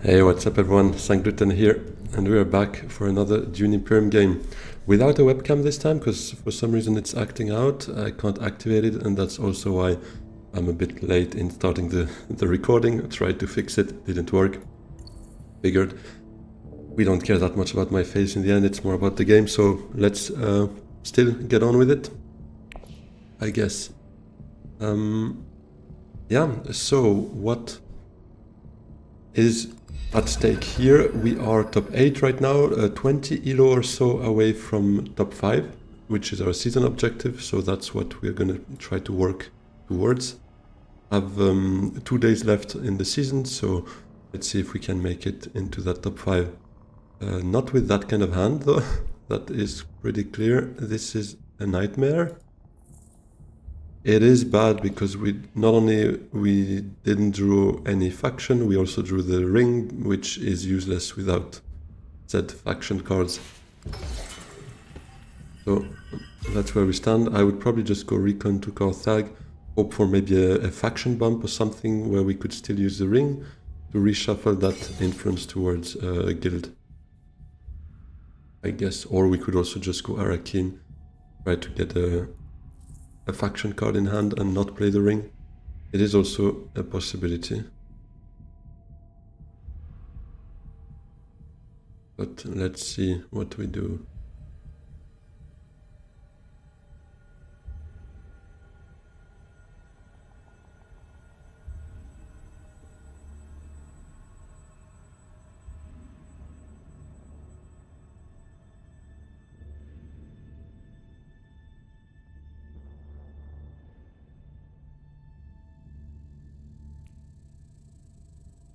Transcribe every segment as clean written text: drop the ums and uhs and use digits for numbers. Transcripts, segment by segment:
Hey, what's up everyone, Sangluten here, and we are back for another Dune Imperium game. Without a webcam this time, because for some reason it's acting out, I can't activate it, and that's also why I'm a bit late in starting the recording. I tried to fix it, didn't work. Figured we don't care that much about my face in the end, it's more about the game, so let's still get on with it, I guess. Yeah, so what is at stake here? We are top 8 right now, 20 elo or so away from top 5, which is our season objective, so that's what we're gonna try to work towards. Have 2 days left in the season, so let's see if we can make it into that top 5. Not with that kind of hand though, that is pretty clear. This is a nightmare. It is bad because we didn't draw any faction, we also drew the ring, which is useless without said faction cards. So that's where we stand. I would probably just go recon to Carthag, hope for maybe a faction bump or something where we could still use the ring to reshuffle that influence towards a guild, I guess. Or we could also just go Arakin, try to get a faction card in hand and not play the ring. It is also a possibility. But let's see what we do.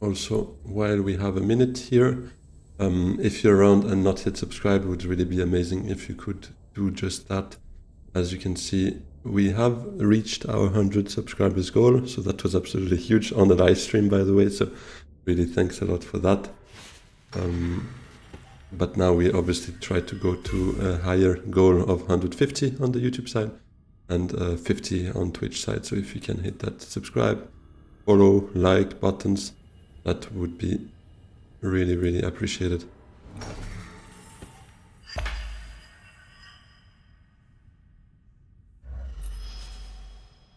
Also, while we have a minute here, if you're around and not yet subscribed, it would really be amazing if you could do just that. As you can see, we have reached our 100 subscribers goal, so that was absolutely huge on the live stream, by the way, so really thanks a lot for that. But now we obviously try to go to a higher goal of 150 on the YouTube side and 50 on Twitch side, so if you can hit that subscribe, follow, like buttons, that would be really, really appreciated.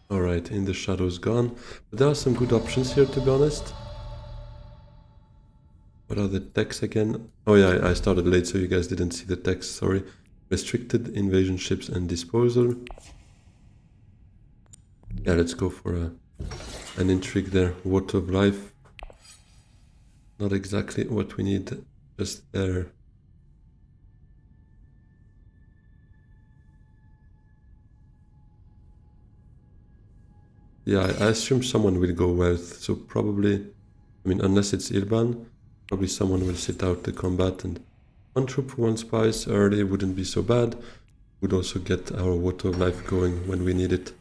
Alright, In the Shadows gone. But there are some good options here, to be honest. What are the texts again? Oh yeah, I started late, so you guys didn't see the text, sorry. Restricted, invasion ships and disposal. Yeah, let's go for an intrigue there. Water of Life. Not exactly what we need, just there. Yeah, I assume someone will go Wealth, so probably, I mean, unless it's Ilban, probably someone will sit out the combat, and one troop for one spice early wouldn't be so bad. Would also get our Water of Life going when we need it.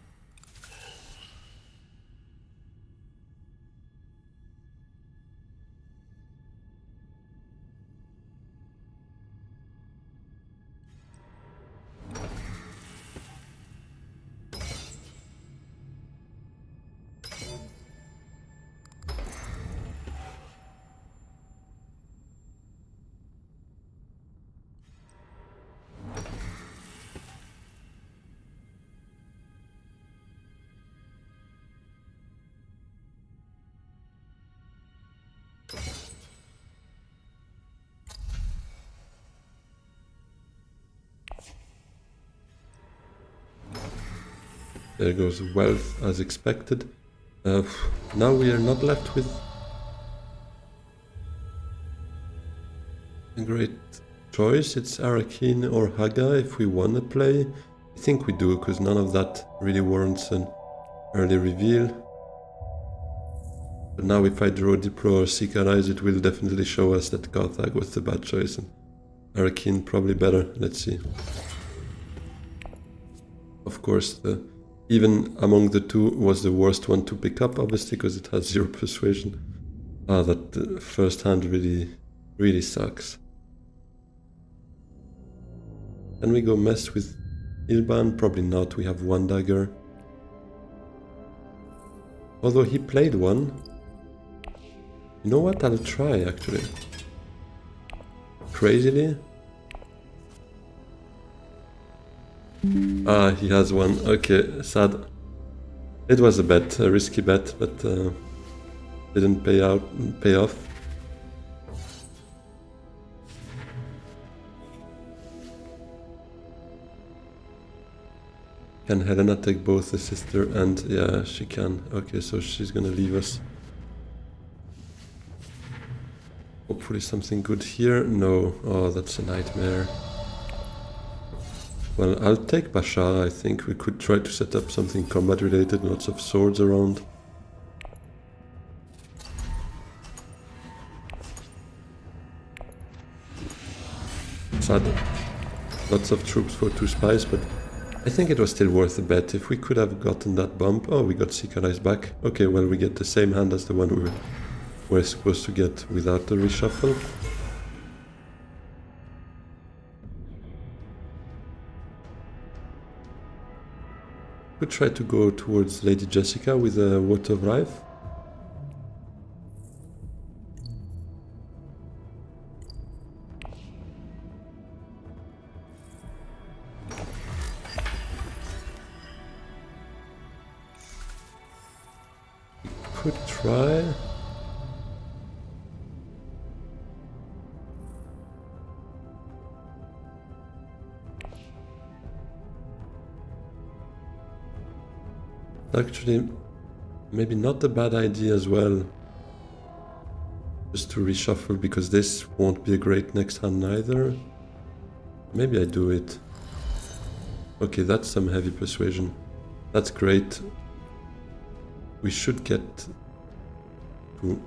There goes Wealth as expected. Now we are not left with a great choice. It's Arakin or Haga if we want to play. I think we do, because none of that really warrants an early reveal. But now if I draw Diplo or Seeker Eyes, it will definitely show us that Carthag was the bad choice and Arakin probably better. Let's see. Of course, even among the two was the worst one to pick up, obviously, because it has 0 persuasion. Ah, that first hand really sucks. Can we go mess with Ilban? Probably not, we have 1 dagger. Although he played one. You know what? I'll try actually. Crazily. Ah, he has one. Okay, sad. It was a bet, a risky bet, but didn't pay off. Can Helena take both the sister and... yeah, she can. Okay, so she's gonna leave us. Hopefully something good here. No. Oh, that's a nightmare. Well, I'll take Bashar, I think. We could try to set up something combat related, lots of swords around. Sad. Lots of troops for 2 spies, but I think it was still worth a bet. If we could have gotten that bump... oh, we got Seeker back. Okay, well, we get the same hand as the one we were supposed to get without the reshuffle. Could try to go towards Lady Jessica with a Water of Life. Could try. Actually, maybe not a bad idea as well. Just to reshuffle, because this won't be a great next hand either. Maybe I do it. Okay, that's some heavy persuasion. That's great. We should get to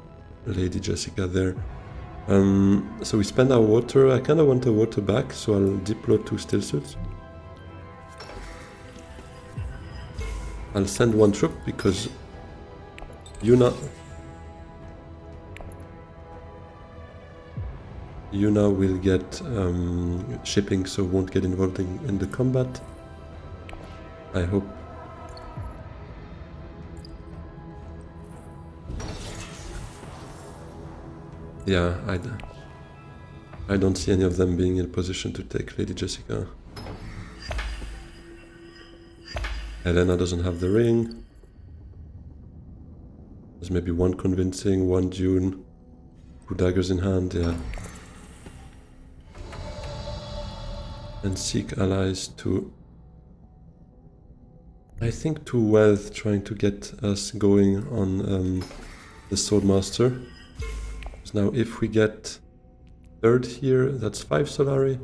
Lady Jessica there. So we spend our water. I kind of want the water back, so I'll deploy 2 still suits. I'll send 1 troop because Yuna will get shipping, so won't get involved in the combat. I hope. Yeah, I don't see any of them being in a position to take Lady Jessica. Helena doesn't have the ring. There's maybe 1 convincing, 1 Dune, 2 daggers in hand, yeah. And seek allies to... I think to wealth, trying to get us going on the Swordmaster. So now if we get 3rd here, that's 5 Solari.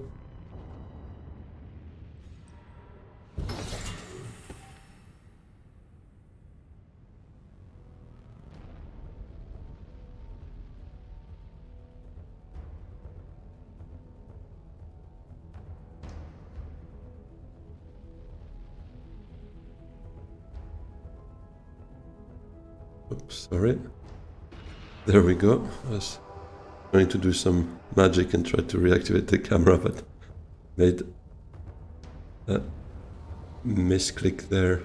Oops, sorry. There we go. I was going to do some magic and try to reactivate the camera, but made a misclick there.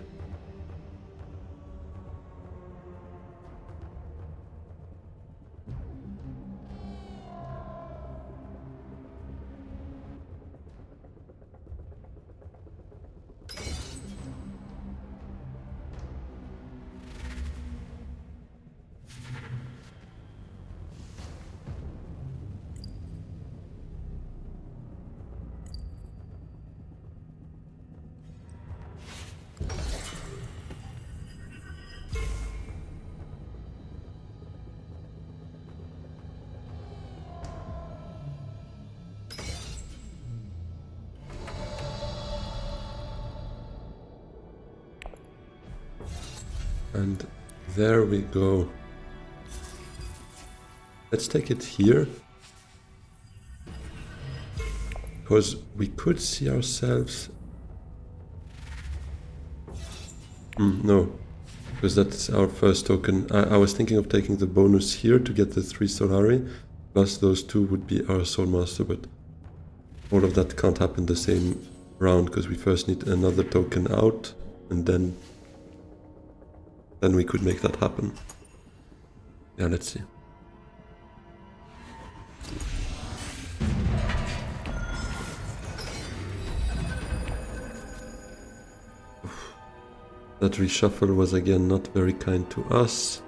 And there we go. Let's take it here. Because we could see ourselves... no, because that's our first token. I was thinking of taking the bonus here to get the 3 Solari, plus those 2 would be our Soulmaster, but all of that can't happen the same round, because we first need another token out, and then we could make that happen. Yeah, let's see. That reshuffle was again not very kind to us.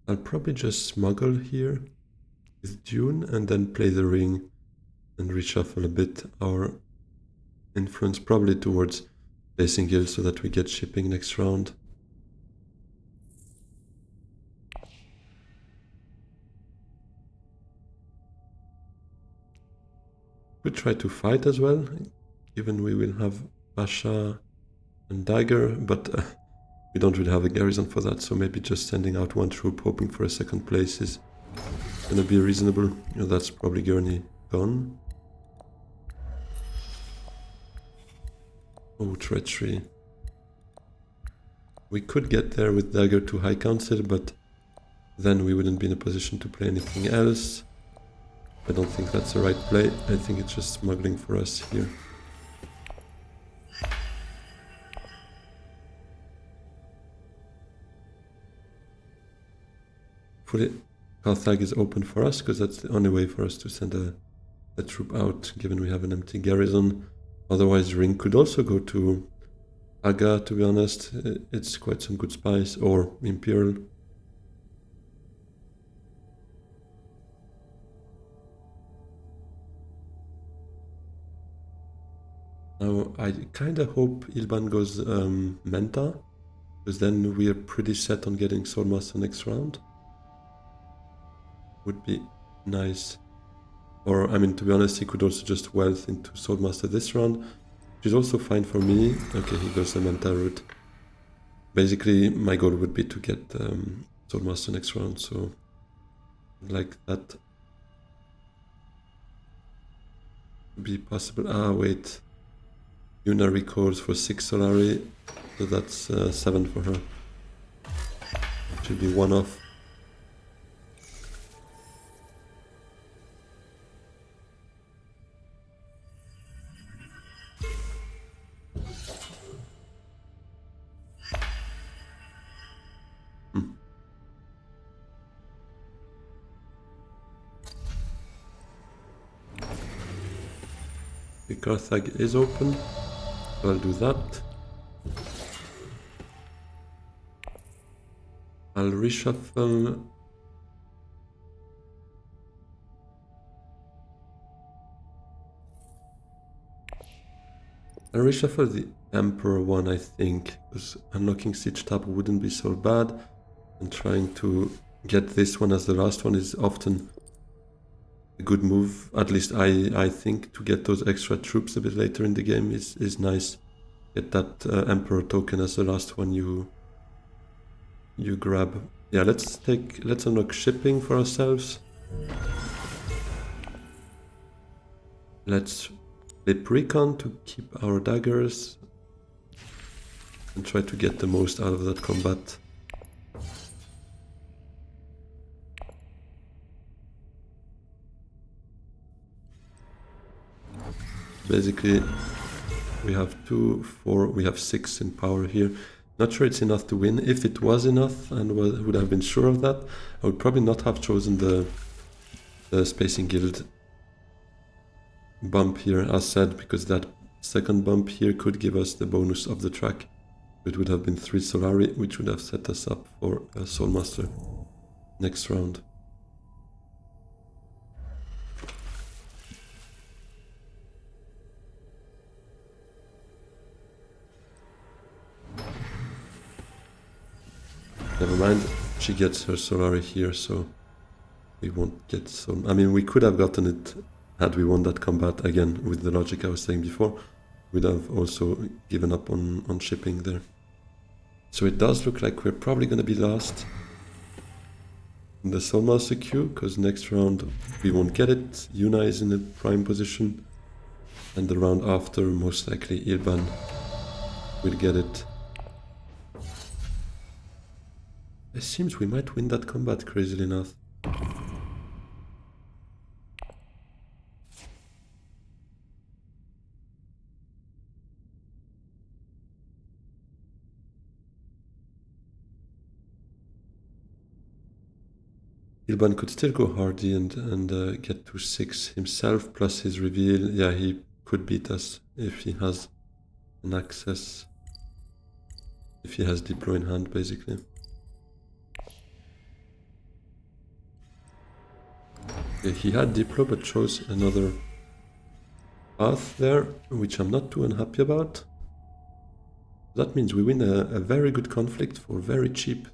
I'll probably just smuggle here with Dune and then play the ring and reshuffle a bit our influence probably towards placing guilds so that we get shipping next round. Could try to fight as well, given we will have Pasha and Dagger, but we don't really have a garrison for that, so maybe just sending out one troop hoping for a second place is gonna be reasonable. You know, that's probably Gurney gone. Oh, treachery. We could get there with Dagger to High Council, but then we wouldn't be in a position to play anything else. I don't think that's the right play. I think it's just smuggling for us here. Fully, Carthage is open for us because that's the only way for us to send a troop out, given we have an empty garrison. Otherwise, Ring could also go to Aga, to be honest. It's quite some good spice, or Imperial. Now, I kind of hope Ilban goes Menta, because then we are pretty set on getting Soulmaster next round. Would be nice. Or, I mean, to be honest, he could also just wealth into Soulmaster this round, which is also fine for me. Okay, he goes the Menta route. Basically, my goal would be to get Soulmaster next round, so like that would be possible. Ah, wait. Yuna recalls for 6 Solari, so that's 7 for her. Should be 1 off. The Carthage is open, so I'll do that. I'll reshuffle. I'll reshuffle the Emperor one, I think, because unlocking Siege Tab wouldn't be so bad, and trying to get this one as the last one is often a good move. At least I think to get those extra troops a bit later in the game is nice. Get that Emperor token as the last one you grab. Yeah, let's unlock shipping for ourselves. Let's flip recon to keep our daggers and try to get the most out of that combat. Basically, we have 2, 4, we have 6 in power here. Not sure it's enough to win. If it was enough and would have been sure of that, I would probably not have chosen the Spacing Guild bump here, as said, because that second bump here could give us the bonus of the track. It would have been 3 Solari, which would have set us up for a Soulmaster next round. Never mind, she gets her Solari here, so we won't get some. I mean, we could have gotten it had we won that combat, again, with the logic I was saying before. We'd have also given up on shipping there. So it does look like we're probably going to be last in the Soulmaster queue, because next round we won't get it. Yuna is in a prime position, and the round after, most likely Ilban will get it. It seems we might win that combat, crazily enough. Ilban could still go hardy and get to 6 himself, plus his reveal. Yeah, he could beat us if he has an access. If he has Diplo in hand, basically. Okay, he had Diplo, but chose another path there, which I'm not too unhappy about. That means we win a very good conflict for very cheap.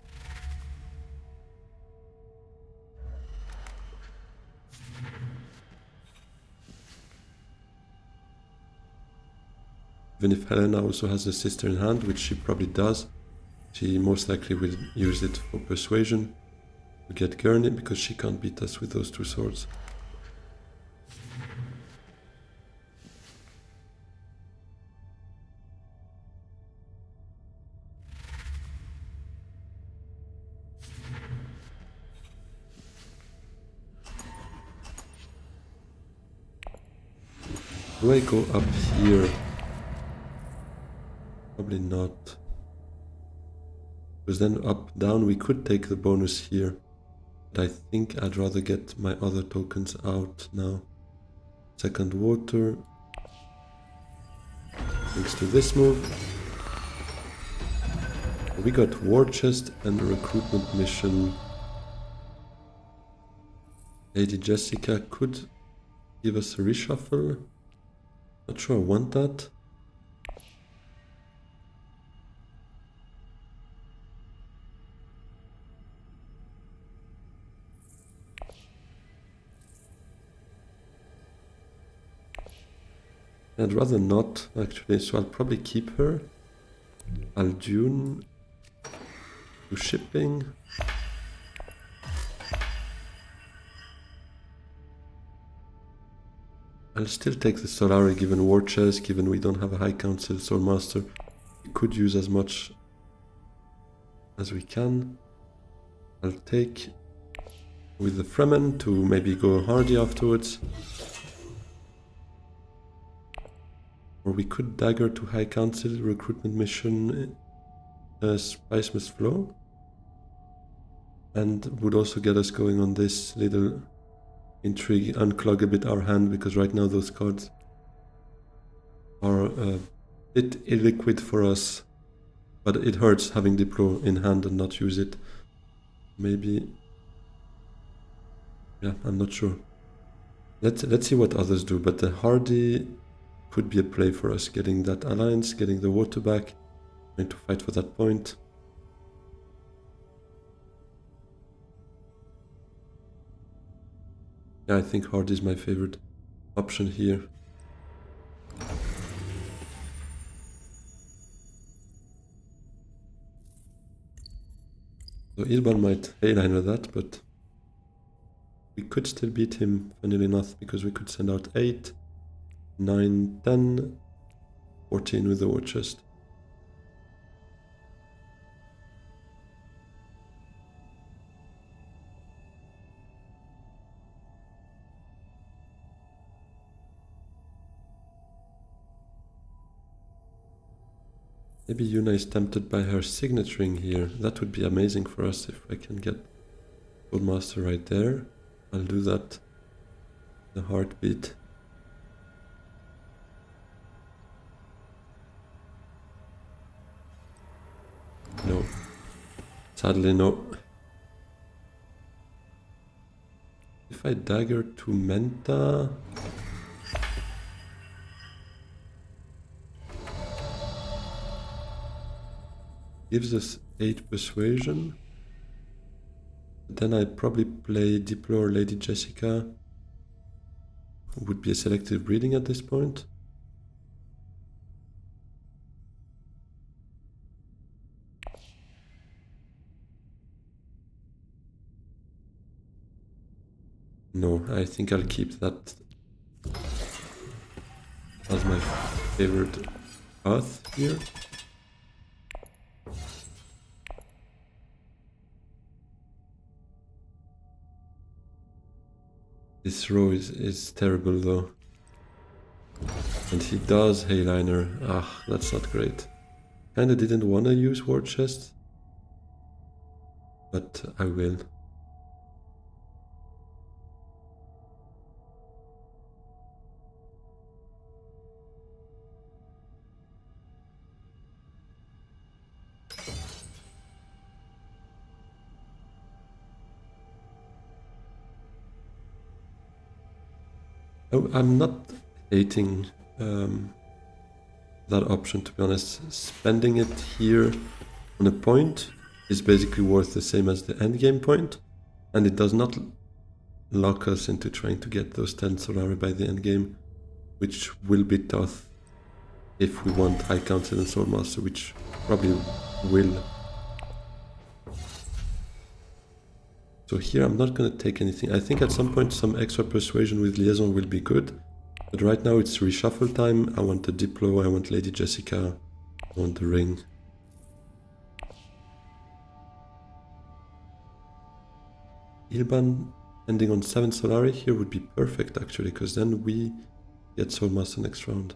Even if Helena also has a sister in hand, which she probably does, she most likely will use it for persuasion to get Gurney, because she can't beat us with those two swords. Do I go up here? Probably not. Because then up, down, we could take the bonus here. But I think I'd rather get my other tokens out now. Second water. Thanks to this move. We got War Chest and a recruitment mission. Lady Jessica could give us a reshuffle. Not sure I want that. I'd rather not, actually, so I'll probably keep her. I'll Dune to shipping. I'll still take the Solari given War Chest, given we don't have a High Council Soul Master. We could use as much as we can. I'll take with the Fremen to maybe go hardy afterwards. Or we could dagger to High Council, recruitment mission, Spice Must Flow. And would also get us going on this little intrigue, unclog a bit our hand, because right now those cards are a bit illiquid for us. But it hurts having Diplo in hand and not use it. Maybe... yeah, I'm not sure. Let's see what others do, but the hardy could be a play for us, getting that alliance, getting the water back, trying to fight for that point. Yeah, I think hardy is my favorite option here. So Ilban might HELENA that, but we could still beat him, funnily enough, because we could send out 8, 9, 10, 14 with the War Chest. Maybe Yuna is tempted by her signet ring here. That would be amazing for us if I can get Gold Master right there. I'll do that. The heartbeat. No. Sadly, no. If I dagger to Menta... gives us 8 persuasion. Then I'd probably play Diplo or Lady Jessica. Would be a selective breeding at this point. No, I think I'll keep that as my favorite path here. This row is terrible though. And he does HELENA. Ah, that's not great. Kinda didn't wanna use War Chest, but I will. I'm not hating that option, to be honest. Spending it here on a point is basically worth the same as the endgame point, and it does not lock us into trying to get those 10 Solari by the endgame, which will be tough if we want High Council and Soul Master, which probably will. So here I'm not going to take anything. I think at some point some extra persuasion with liaison will be good. But right now it's reshuffle time. I want the Diplo, I want Lady Jessica, I want the ring. Ilban ending on 7 Solari here would be perfect actually, because then we get Soul Master next round.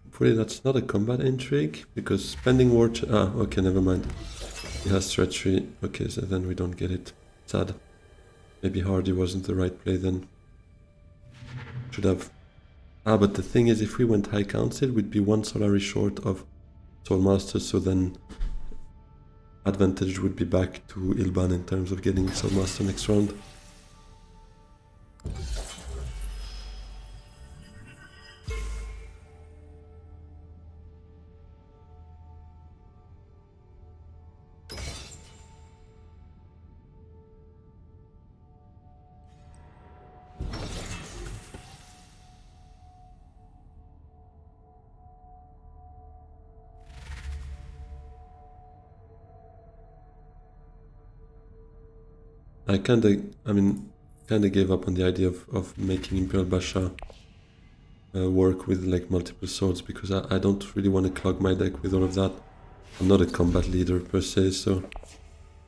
Hopefully that's not a combat intrigue, because spending war... okay, never mind. He has treachery. Okay, so then we don't get it. Sad. Maybe Hardy wasn't the right play then. Should have... but the thing is, if we went High Council, we'd be 1 Solari short of Soul Master, so then advantage would be back to Ilban in terms of getting Soul Master next round. I kinda gave up on the idea of making Imperial Basha work with like multiple swords, because I don't really want to clog my deck with all of that. I'm not a combat leader per se, so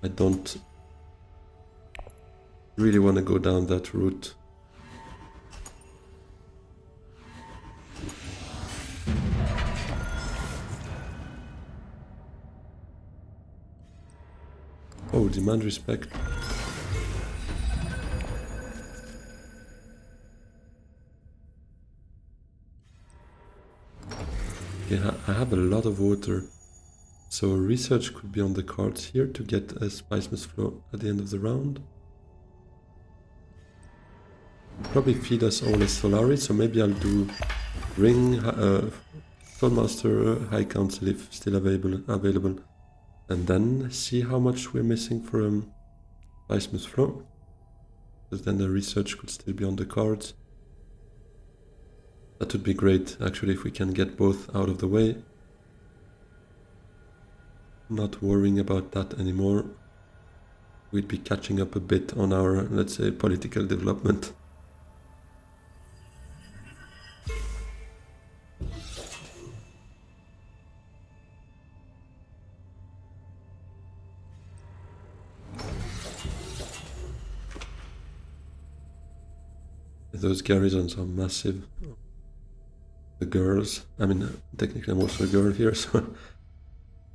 I don't really want to go down that route. Oh, demand respect. Yeah, I have a lot of water, so research could be on the cards here to get a Spicemas flow at the end of the round. Probably feed us all a Solari, so maybe I'll do Ring, Soulmaster, High Council if still available, and then see how much we're missing for Spicemas flow, because then the research could still be on the cards. That would be great, actually, if we can get both out of the way. Not worrying about that anymore. We'd be catching up a bit on our, let's say, political development. Those garrisons are massive. The girls, technically I'm also a girl here, so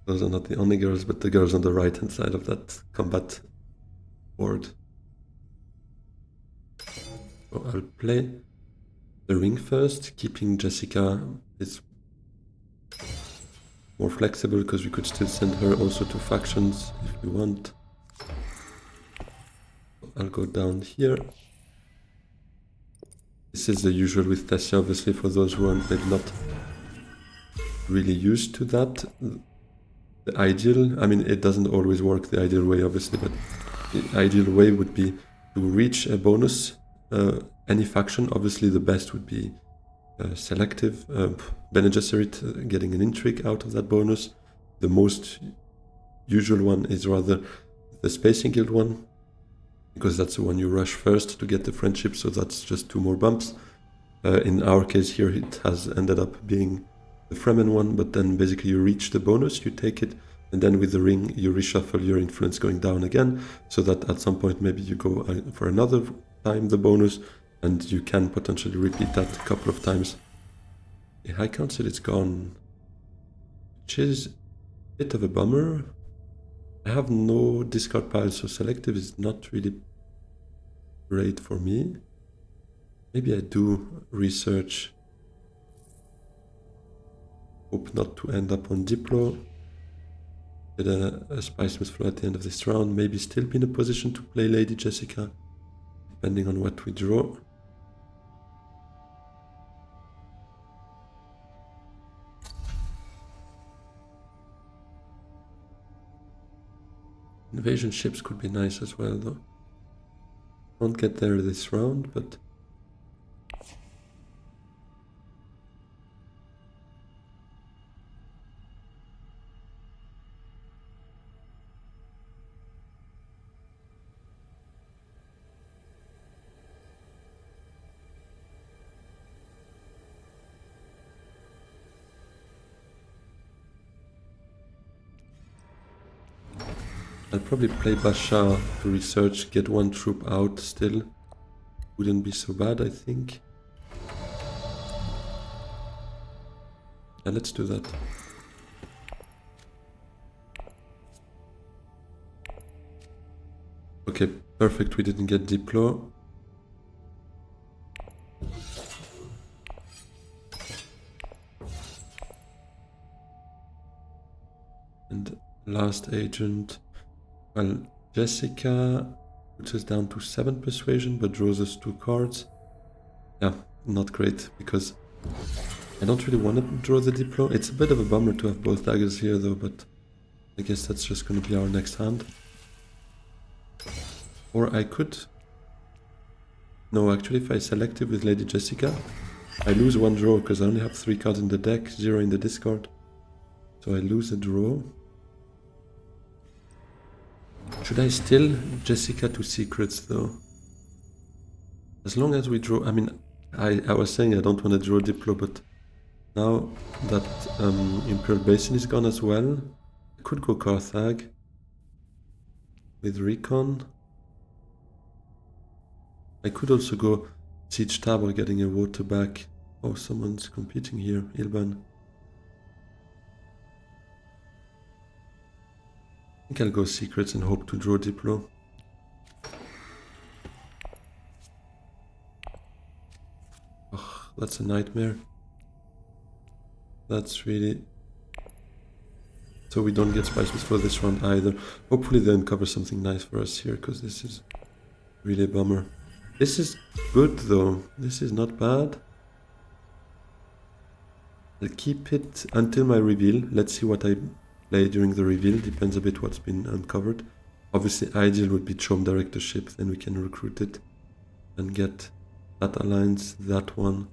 those are not the only girls, but the girls on the right hand side of that combat board. So I'll play the ring first. Keeping Jessica is more flexible, because we could still send her also to factions if we want. I'll go down here. This is the usual with Tessia, obviously, for those who are maybe not really used to that. The ideal, it doesn't always work the ideal way, obviously, but the ideal way would be to reach a bonus, any faction. Obviously, the best would be selective, Bene Gesserit, getting an intrigue out of that bonus. The most usual one is rather the Spacing Guild one, because that's the one you rush first to get the friendship, so that's just 2 more bumps. In our case here, it has ended up being the Fremen one, but then basically you reach the bonus, you take it, and then with the ring you reshuffle your influence going down again, so that at some point maybe you go for another time the bonus, and you can potentially repeat that a couple of times. The High Council is gone, which is a bit of a bummer. I have no discard piles, so selective is not really great for me. Maybe I do research. Hope not to end up on Diplo. Get a Spice Smith Flow at the end of this round. Maybe still be in a position to play Lady Jessica, depending on what we draw. Invasion ships could be nice as well, though. Won't get there this round, but I'll probably play Basha to research, get 1 troop out still. Wouldn't be so bad, I think. Yeah, let's do that. Okay, perfect, we didn't get Diplo. And last agent. Well, Jessica puts us down to 7 persuasion, but draws us 2 cards. Yeah, not great, because I don't really want to draw the Diplo. It's a bit of a bummer to have both daggers here, though, but I guess that's just going to be our next hand. Or I could... No, actually, if I select it with Lady Jessica, I lose 1 draw, because I only have 3 cards in the deck, 0 in the discard. So I lose a draw. Should I still Jessica to secrets, though? As long as we draw... I mean, I was saying I don't want to draw Diplo, but now that Imperial Basin is gone as well, I could go Carthag with Recon. I could also go Siege Tower, getting a water back. Oh, someone's competing here, Ilban. I think I'll go secrets and hope to draw Diplo. Oh, that's a nightmare. That's really... So we don't get Spices for this round either. Hopefully they uncover something nice for us here, because this is really a bummer. This is good though. This is not bad. I'll keep it until my reveal. Let's see what I play during the reveal. Depends a bit what's been uncovered. Obviously ideal would be Chom Directorship, then we can recruit it and get that alliance, that one,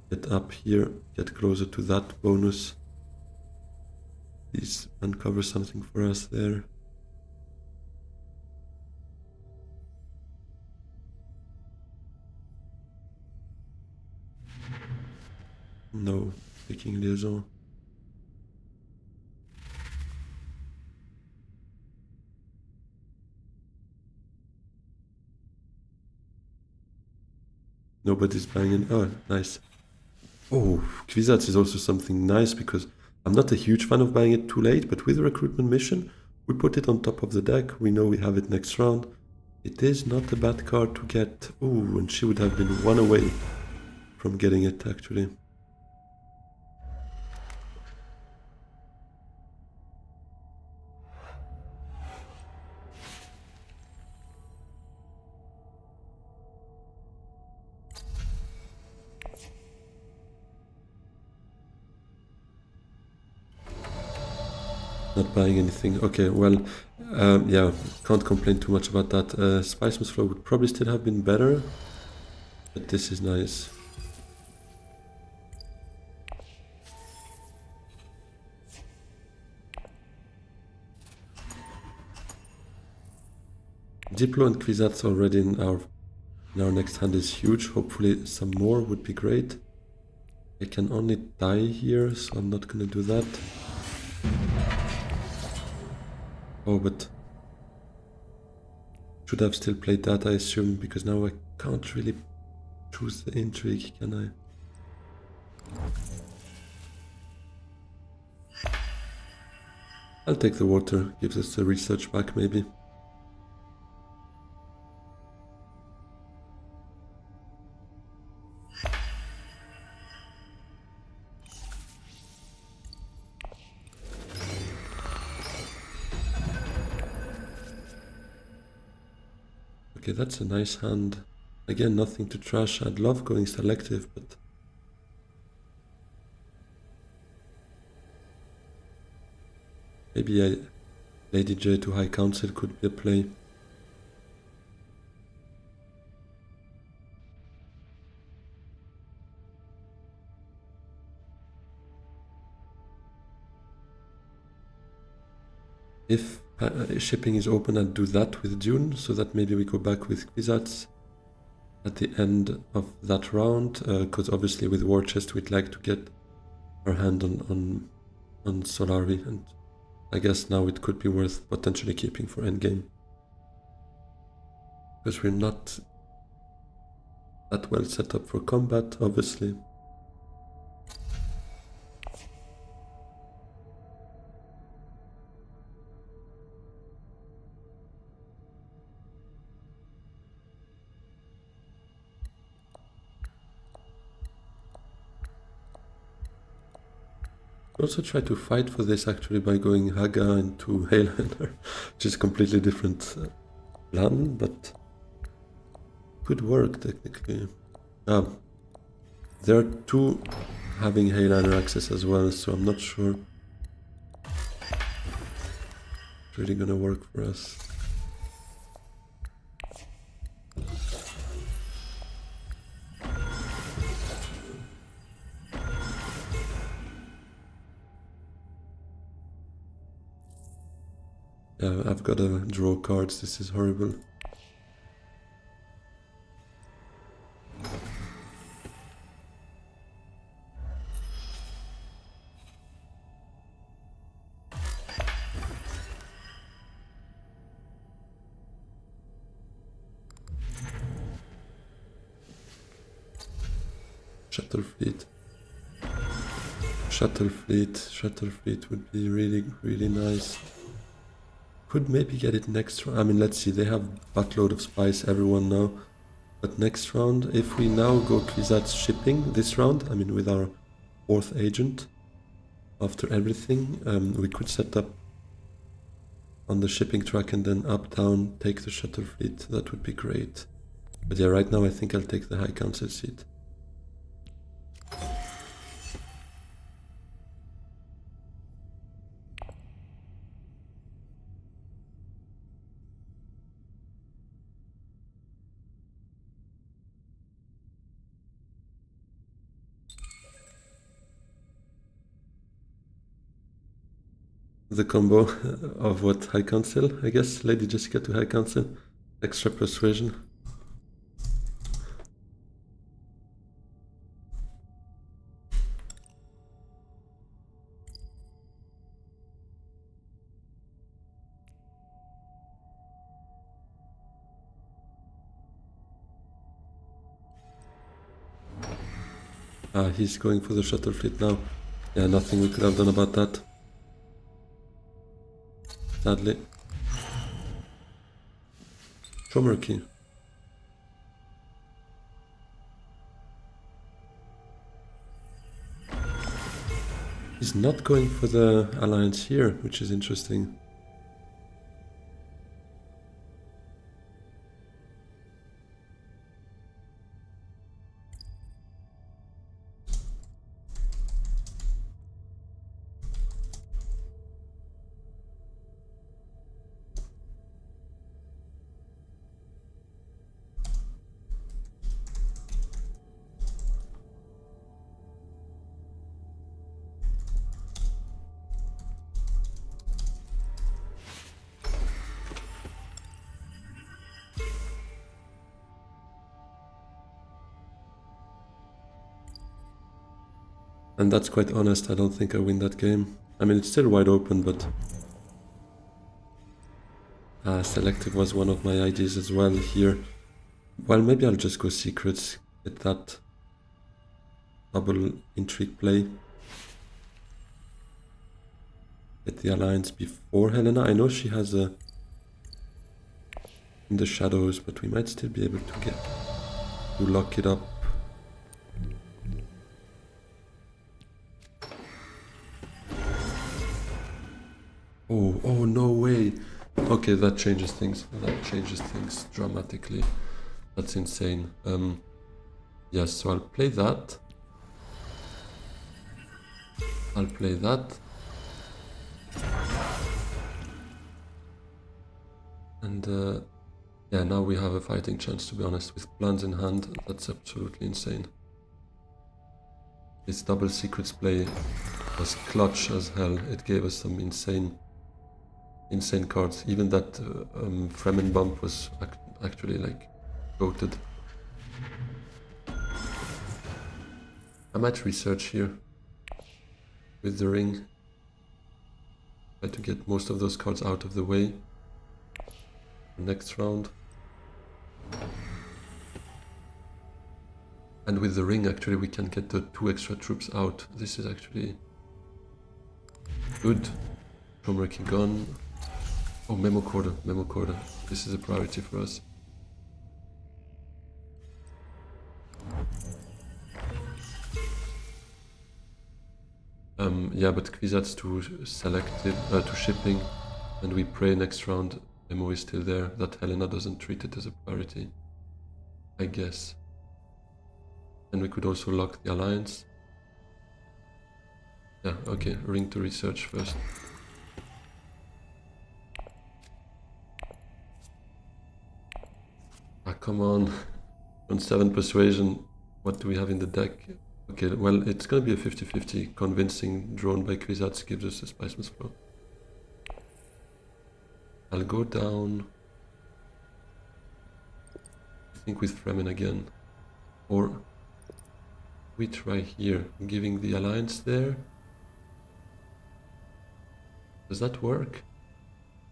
get up here, get closer to that bonus. Please uncover something for us there. No, taking liaison. Nobody's buying it. Oh, nice. Oh, Kwisatz is also something nice, because I'm not a huge fan of buying it too late, but with a recruitment mission, we put it on top of the deck. We know we have it next round. It is not a bad card to get. Oh, and she would have been 1 away from getting it, actually. Not buying anything. Okay, well, yeah, can't complain too much about that. Spiceman's Flow would probably still have been better, but this is nice. Diplo and Kwisatz already in our next hand is huge. Hopefully some more would be great. I can only die here, so I'm not gonna do that. Oh, but should have still played that, I assume, because now I can't really choose the intrigue, can I? I'll take the water, gives us the research back maybe. Okay, that's a nice hand. Again, nothing to trash. I'd love going selective, but maybe Lady J to High Council could be a play. If shipping is open, I'd do that with Dune, so that maybe we go back with Kwisatz at the end of that round, because obviously with War Chest we'd like to get our hand on Solari, and I guess now it could be worth potentially keeping for endgame. Because we're not that well set up for combat, obviously. Also try to fight for this actually by going Haga into HELENA, which is a completely different plan, but could work technically. There are two having HELENA access as well, so I'm not sure it's really gonna work for us. Yeah, I've got to draw cards, this is horrible. Shuttle fleet. Shuttle fleet would be really, really nice. Could maybe get it next round. I mean, let's see, they have buttload of spies, everyone now. But next round, if we now go Kwisatz shipping this round, I mean with our 4th agent, after everything, we could set up on the shipping track and then up, down, take the shuttle fleet. That would be great. But yeah, right now I think I'll take the High Council seat. The combo of what? High Council, I guess? Lady Jessica to High Council. Extra persuasion. Ah, he's going for the shuttle fleet now. Yeah, nothing we could have done about that. Sadly. Shomerky. He's not going for the alliance here, which is interesting. And that's quite honest, I don't think I win that game. I mean, it's still wide open, but... selective was one of my ideas as well here. Well, maybe I'll just go secrets, get that double intrigue play. Get the alliance before Helena. I know she has a... in the shadows, but we might still be able to get... to lock it up. Oh, no way. Okay, that changes things. That changes things dramatically. That's insane. Yes, so I'll play that. I'll play that. And yeah, now we have a fighting chance, to be honest. With plans in hand, that's absolutely insane. This double secrets play was clutch as hell. It gave us some insane cards. Even that Fremen bump was actually like goated. I might research here with the ring. Try to get most of those cards out of the way. Next round. And with the ring, actually, we can get the 2 extra troops out. This is actually good. Showmaking gun. Oh, memo quarter. This is a priority for us. Yeah, but Kwisatz to selective, to shipping, and we pray next round Memo is still there, that Helena doesn't treat it as a priority, I guess. And we could also lock the alliance. Yeah, okay, ring to research first. Ah, come on. On 7 persuasion, what do we have in the deck? Okay, well, it's gonna be a 50-50. Convincing drone by Kwisatz gives us a Spiceman's Flow. I'll go down, I think, with Fremen again. Or we try here, giving the alliance there. Does that work?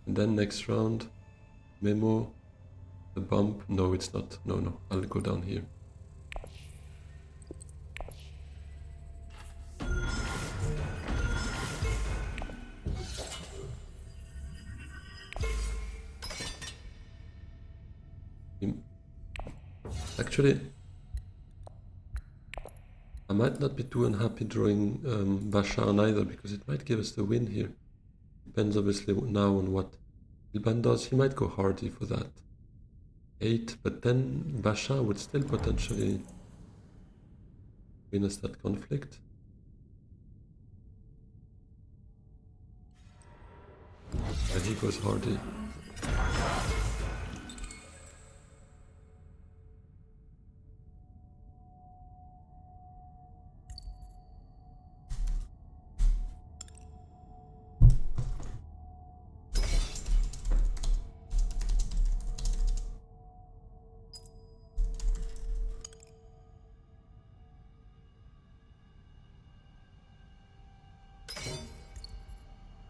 And then next round, Memo, the bump. No, it's not. No, I'll go down here. Actually, I might not be too unhappy drawing Bashan either, because it might give us the win here. Depends obviously now on what Ilban does. He might go hardy for that 8, but then Bashan would still potentially win us that conflict. And he goes hardy.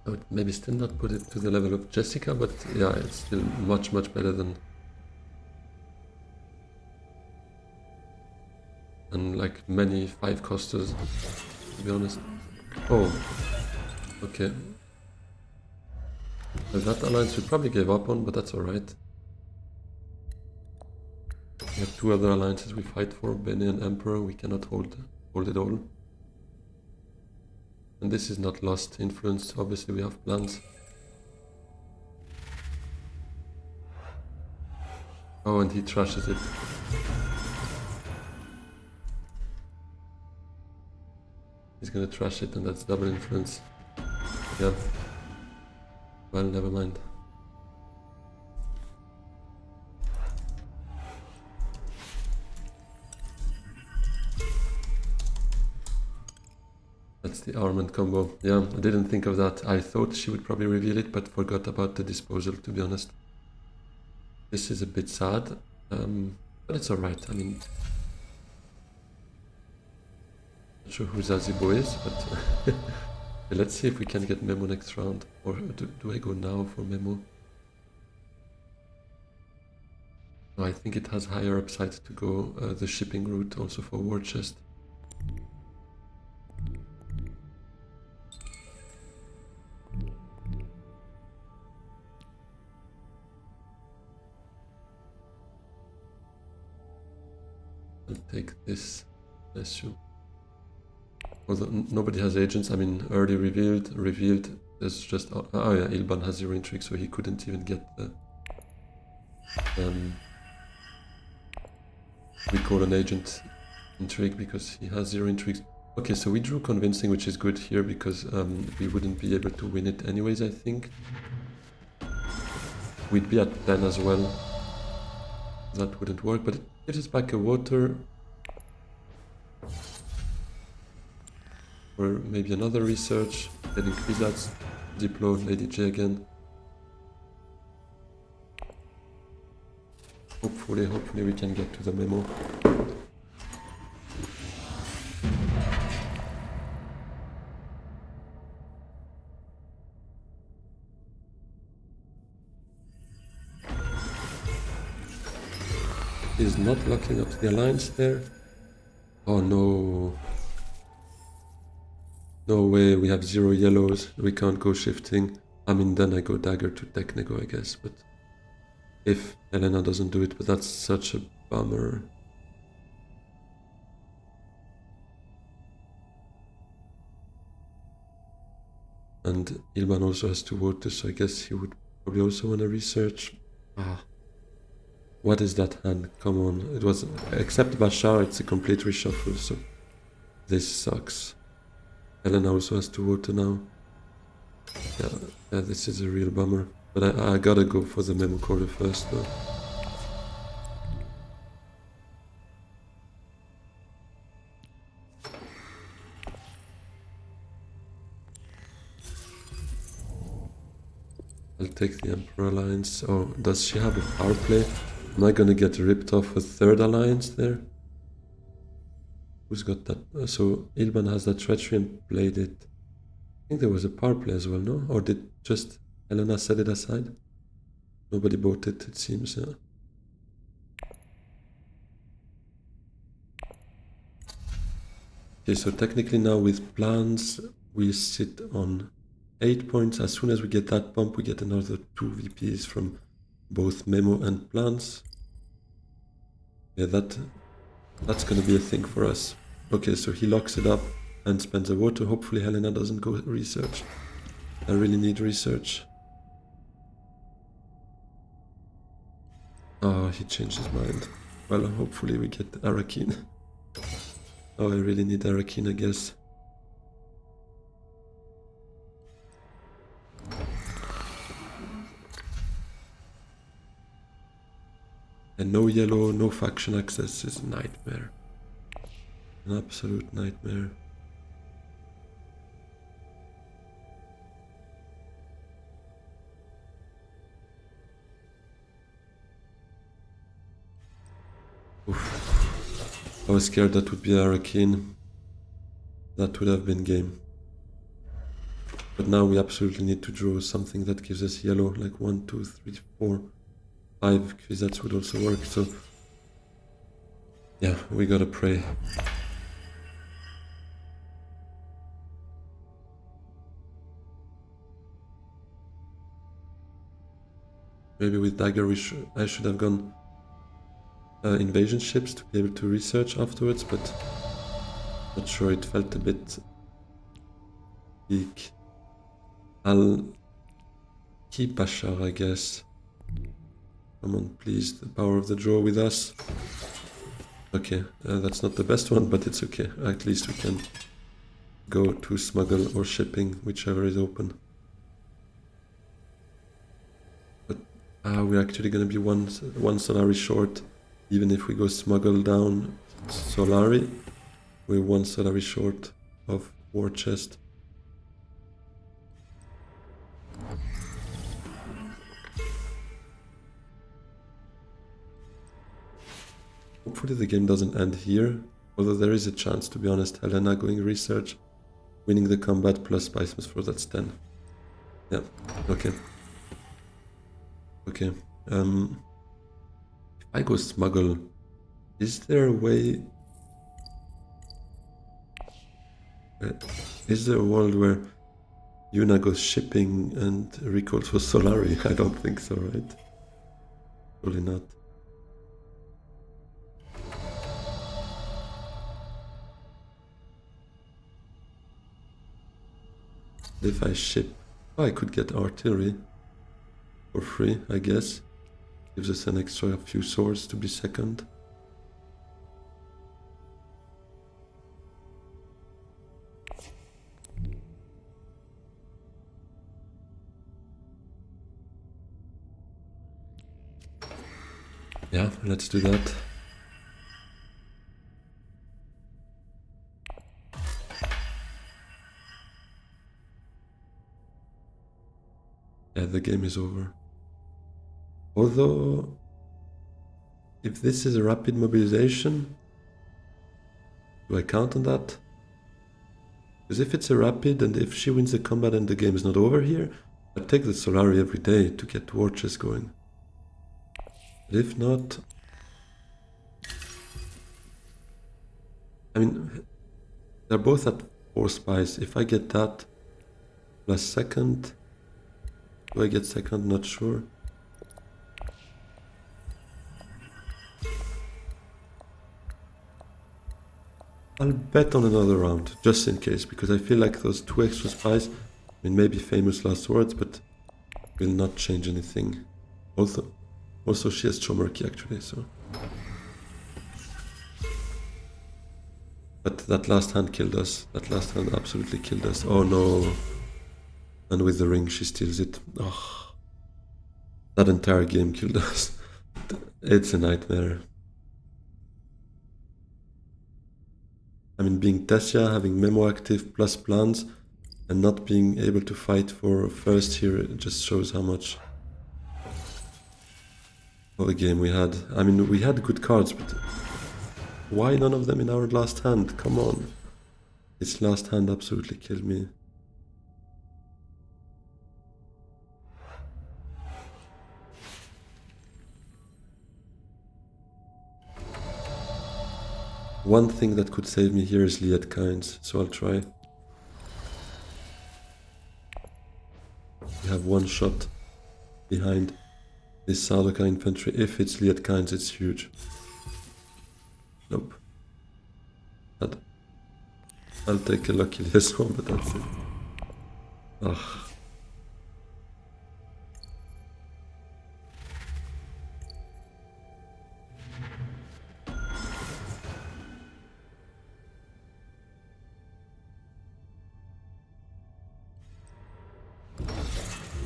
I would maybe still not put it to the level of Jessica, but yeah, it's still much better than like many 5-costers, to be honest. Oh, okay. Well, that alliance we probably gave up on, but that's alright. We have 2 other alliances we fight for, Bene and Emperor. We cannot hold it all. And this is not lost influence, obviously we have plans. Oh, and he trashes it. He's gonna trash it, and that's double influence. Yeah. Well, never mind. That's the armament combo. Yeah, I didn't think of that. I thought she would probably reveal it, but forgot about the disposal, to be honest. This is a bit sad, but it's alright. I mean, Not sure who Zazibo is, but let's see if we can get Memo next round. Or do I go now for Memo? No, I think it has higher upside to go the shipping route also for War Chest. I'll take this, bless you. Although nobody has agents, I mean, early revealed, there's just, oh yeah, Ilban has 0 intrigue, so he couldn't even get the, recall an agent intrigue because he has 0 intrigues. Okay, so we drew convincing, which is good here because we wouldn't be able to win it anyways, I think. We'd be at 10 as well. That wouldn't work, but it gives us back a water. Or maybe another research, getting Kwisatz, Diplo, Lady J again. Hopefully we can get to the memo. He's not locking up the alliance there. Oh no. No way, we have 0 yellows, we can't go shifting. I mean, then I go dagger to Technego, I guess, but if HELENA doesn't do it, but that's such a bummer. And Ilban also has 2 voters, so I guess he would probably also want to research. Ah. What is that hand? Come on. It was, except Bashar, it's a complete reshuffle, so this sucks. HELENA also has 2 voter now. Yeah, this is a real bummer. But I gotta go for the memo caller first though. I'll take the Emperor Alliance. Oh, does she have a power play? Am I gonna get ripped off a 3rd alliance there? Who's got that? So Ilban has that treachery and played it. I think there was a power play as well, no? Or did just HELENA set it aside? Nobody bought it, it seems, yeah. Okay, so technically now with plans, we sit on 8 points. As soon as we get that bump, we get another 2 VPs from both memo and plans. Yeah, that's gonna be a thing for us. Okay, so he locks it up and spends a voter. Hopefully HELENA doesn't go research. I really need research. Oh, he changed his mind. Well, hopefully we get Arakeen. Oh, I really need Arakeen, I guess. And no yellow, no faction access is a nightmare. An absolute nightmare. Oof. I was scared that would be Arakeen. That would have been game. But now we absolutely need to draw something that gives us yellow, like 1, 2, 3, 4, 5. Kwisatz would also work, so yeah, we gotta pray. Maybe with dagger I should have gone invasion ships to be able to research afterwards, but not sure, it felt a bit weak. I'll keep Bashar, I guess. Come on, please, the power of the draw with us. Okay, that's not the best one, but it's okay. At least we can go to smuggle or shipping, whichever is open. But we're actually going to be one Solari short. Even if we go smuggle down Solari, we're 1 Solari short of War Chest. Hopefully the game doesn't end here. Although there is a chance, to be honest. Helena going research, winning the combat plus Spice must throw, that's 10. Yeah, okay. Okay. If I go smuggle, is there a way... is there a world where Yuna goes shipping and recalls for Solari? I don't think so, right? Probably not. If I ship... oh, I could get artillery for free, I guess. Gives us an extra few swords to be second. Yeah, let's do that. Yeah, the game is over. Although, if this is a rapid mobilization, do I count on that? Because if it's a rapid and if she wins the combat and the game is not over here, I take the Solari every day to get war chest going. But if not... I mean, they're both at 4 spies. If I get that plus second... do I get second? Not sure. I'll bet on another round, just in case, because I feel like those 2 extra spies, I mean, maybe famous last words, but will not change anything. Also she has Chomerki actually, so... but that last hand killed us. That last hand absolutely killed us. Oh no. And with the ring she steals it. Oh. That entire game killed us. It's a nightmare. I mean, being Tessia, having Memo active plus plans, and not being able to fight for first here, it just shows how much of a game we had. I mean, we had good cards, but why none of them in our last hand? Come on. This last hand absolutely killed me. One thing that could save me here is Liet Kynes, so I'll try. We have one shot behind this Sardaukar infantry. If it's Liet Kynes, it's huge. Nope. I'll take a lucky liaison, but that's it. Ugh.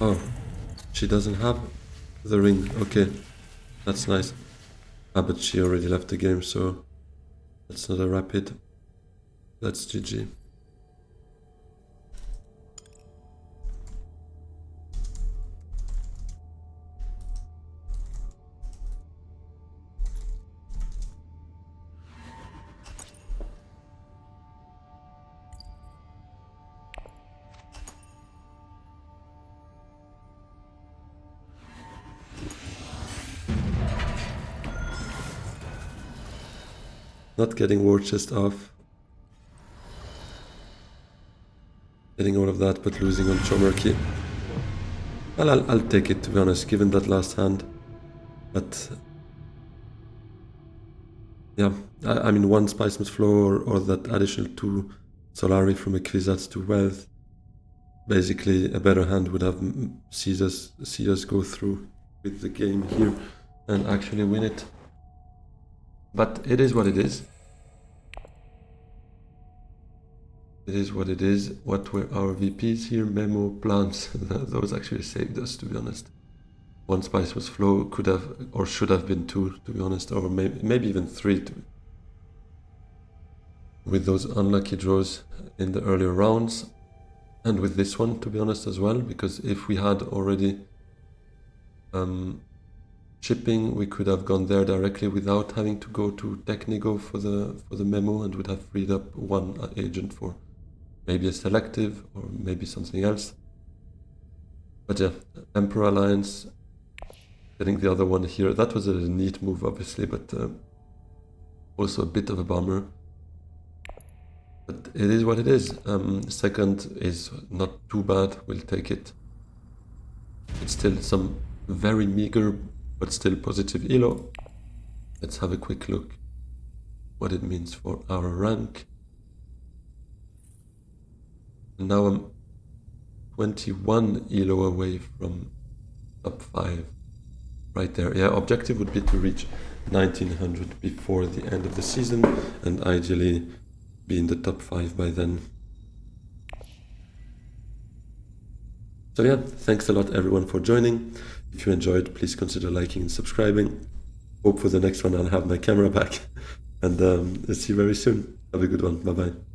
Oh, she doesn't have the ring. Okay, that's nice. Ah, but she already left the game, so that's not a rapid. That's GG. Not getting war chest off. Getting all of that, but losing on Chomerki. Well, I'll take it, to be honest, given that last hand. But yeah, I mean, 1 Spice Must Flow or that additional 2 Solari from a Kwisatz to Wealth. Basically, a better hand would have see us go through with the game here and actually win it. But it is what it is. It is what it is. What were our VPs here? Memo, plans. Those actually saved us, to be honest. 1 Spice Must Flow could have or should have been 2, to be honest, or maybe even 3. With those unlucky draws in the earlier rounds. And with this one, to be honest, as well, because if we had already shipping, we could have gone there directly without having to go to Technigo for the memo, and would have freed up one agent for maybe a selective or maybe something else. But yeah, Emperor Alliance, getting the other one here, that was a neat move obviously, but also a bit of a bummer. But it is what it is. Second is not too bad, we'll take it. It's still some very meager but still positive elo. Let's have a quick look what it means for our rank. And now I'm 21 elo away from top 5. Right there. Yeah, objective would be to reach 1900 before the end of the season, and ideally be in the top 5 by then. So yeah, thanks a lot everyone for joining. If you enjoyed, please consider liking and subscribing. Hope for the next one I'll have my camera back. And see you very soon. Have a good one. Bye bye.